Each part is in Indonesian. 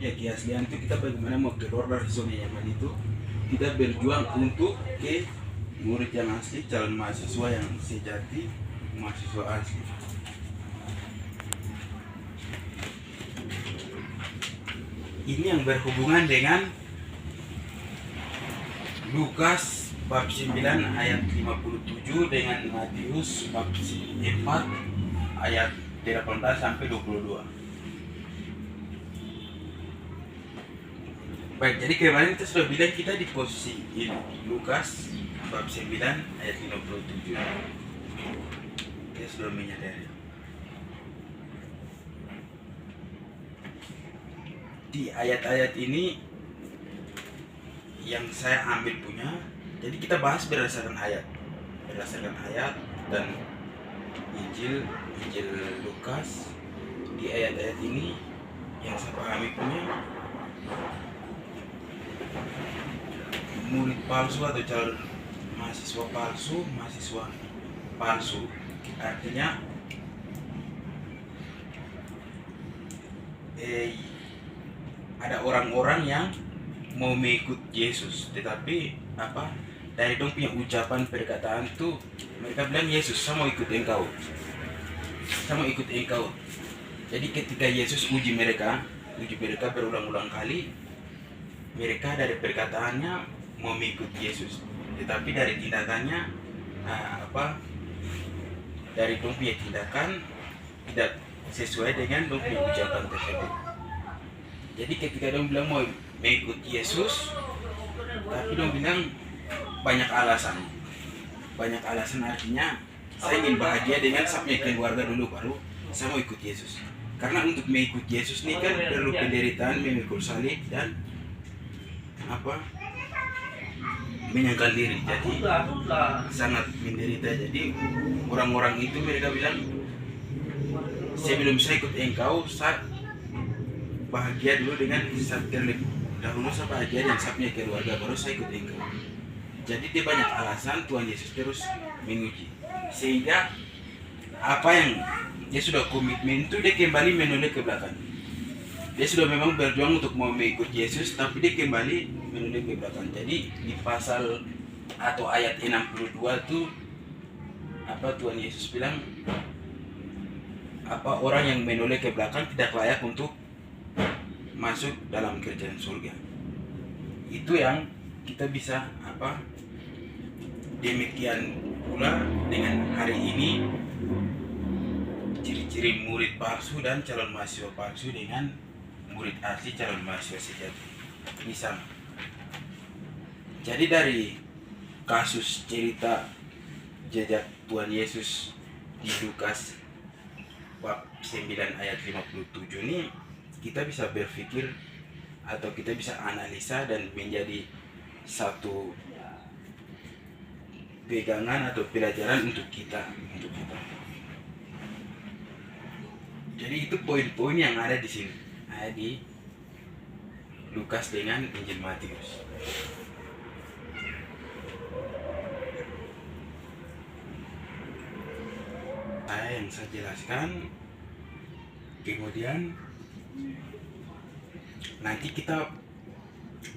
ya keaslian itu kita bagaimana mau keluar dari zona nyaman itu, kita berjuang untuk ke murid yang asli, calon mahasiswa yang sejati, mahasiswa asli. Ini yang berhubungan dengan Lukas bab 9 ayat 57 dengan Matius bab 4 ayat 18 sampai 22. Baik, jadi kemarin kita sudah bilang kita di posisi ini, Lukas bab 9 ayat 57. Kita sudah menyadari. Di ayat-ayat ini yang saya ambil punya, jadi kita bahas berdasarkan ayat dan Injil Lukas. Di ayat-ayat ini yang saya pahami punya, murid palsu atau calon mahasiswa palsu artinya ada orang-orang yang mau mengikut Yesus, tetapi dari dong punya ucapan perkataan tuh mereka bilang, Yesus saya mau ikut engkau. Jadi ketika Yesus uji mereka berulang-ulang kali, mereka dari perkataannya mau mengikuti Yesus, tetapi dari tindakannya dari dong punya tindakan tidak sesuai dengan dong punya ucapan tersebut. Jadi ketika dong bilang mau mengikuti Yesus, tapi dong bilang banyak alasan artinya saya ingin bahagia dengan sampai keluarga dulu baru saya mau ikut Yesus. Karena untuk mengikut Yesus ini kan perlu penderitaan, memikul salib dan menyangkal diri, jadi sangat menderita. Jadi orang-orang itu mereka bilang, sebelum saya ikut engkau, saya bahagia dulu dengan terlebih dahulu, saya bahagia dengan sabnya keluarga baru saya ikut engkau. Jadi dia banyak alasan, Tuhan Yesus terus menguji, sehingga apa yang dia sudah komitmen itu dia kembali menoleh ke belakang. Dia sudah memang berjuang untuk mau mengikut Yesus, tapi dia kembali menoleh ke belakang. Jadi di pasal atau ayat 62 tuh Tuhan Yesus bilang orang yang menoleh ke belakang tidak layak untuk masuk dalam kerajaan surga. Itu yang kita bisa demikian pula dengan hari ini, ciri-ciri murid palsu dan calon mahasiswa palsu dengan murid asli calon mahasiswa sejati ini sama. Jadi dari kasus cerita jejak Tuhan Yesus di Lukas bab 9 ayat 57 ini, kita bisa berpikir atau kita bisa analisa dan menjadi satu pegangan atau pelajaran untuk kita. Jadi itu poin-poin yang ada di sini, ada di Lukas dengan Injil Matius. Yang saya jelaskan, kemudian nanti kita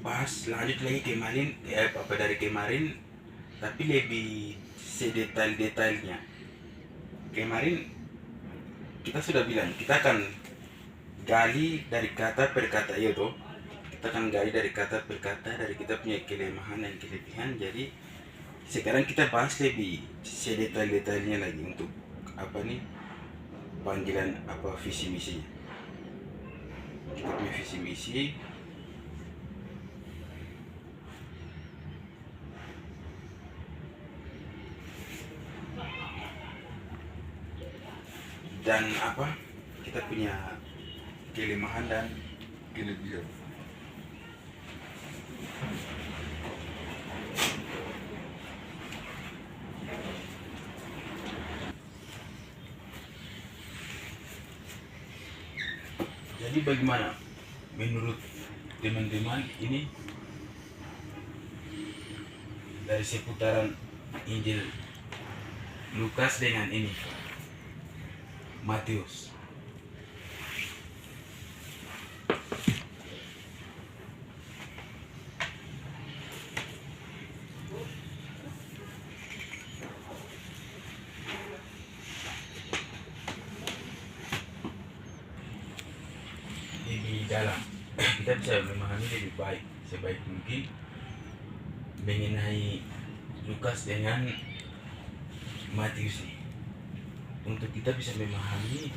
bahas lanjut lagi dari kemarin, tapi lebih sedetail-detailnya. Kemarin kita sudah bilang kita akan gali dari kata per kata itu, dari kita punya kelemahan dan kelebihan. Jadi sekarang kita bahas lebih sedetail-detailnya lagi untuk panggilan visi misinya. Kita punya visi misi, dan kita punya kelemahan dan kelebihan. Jadi bagaimana menurut teman-teman ini dari seputaran Injil Lukas dengan ini Matius? di dalam kita bisa memahami lebih baik sebaik mungkin mengenai Lukas dengan Matius nih. Untuk kita bisa memahami,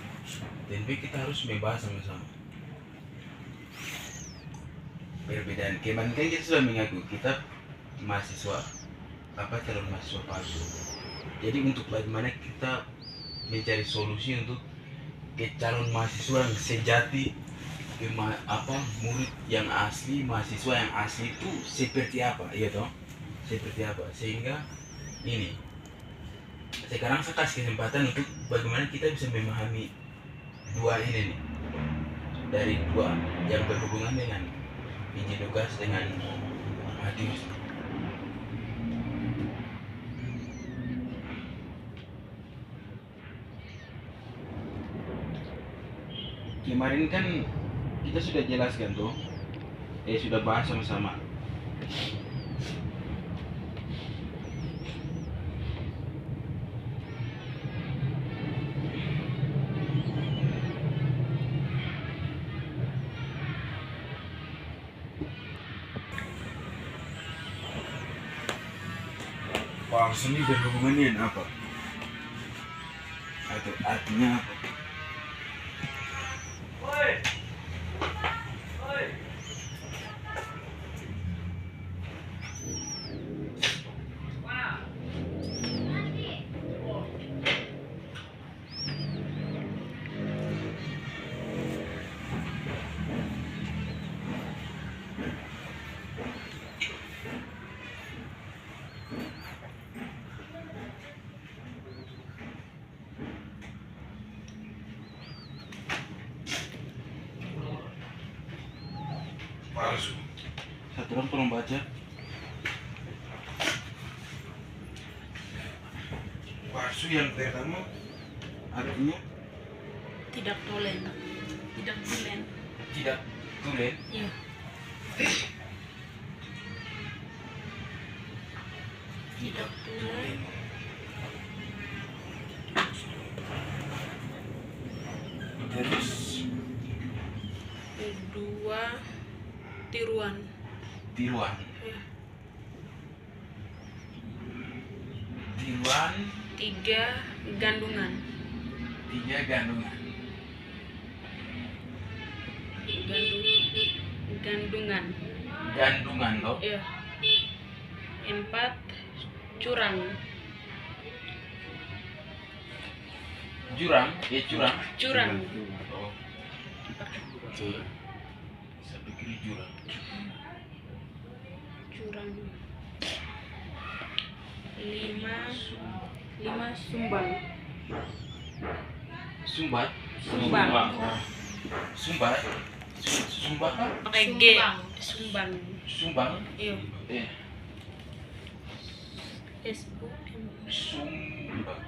tentu kita harus membahas sama-sama perbedaan. Kemarin kan kita sudah mengaku kita mahasiswa calon mahasiswa palsu. Jadi untuk bagaimana kita mencari solusi untuk ke calon mahasiswa yang sejati, murid yang asli, mahasiswa yang asli itu seperti apa, ya toh? Seperti apa, sehingga ini sekarang saya kasih kesempatan untuk bagaimana kita bisa memahami dua ini nih, dari dua yang berhubungan dengan Injil Lukas dengan Matius. Kemarin kan kita sudah jelaskan tuh, sudah bahas sama-sama. Palsu ini berhubungan dengan apa? Atau artinya apa? Palsu. Satu orang tolong baca. Palsu yang pertama artinya tidak tulen. Tidak tulen. tidak tulen. Iya. Tidak tulen. Terus Kedua tiruan. tiruan. Iya. Tiruan. Tiga gandungan. Tiga gandungan. Gandungan. Gandungan toh. Iya. Empat curang. Jurang. Curang. Curang. Oh. Saya pikir jurang. Curang. Lima sumbang. Sumbat. Sumbang. Sumbat. Sumbat kan? Pakai G. Sumbang. Sumbang. Iya. Sumbang.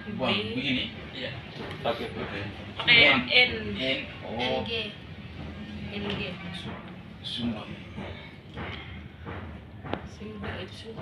B. Buang begini. Iya. Pakai Pakai N. N. Oh. NG. Sumbang. Sumbang itu.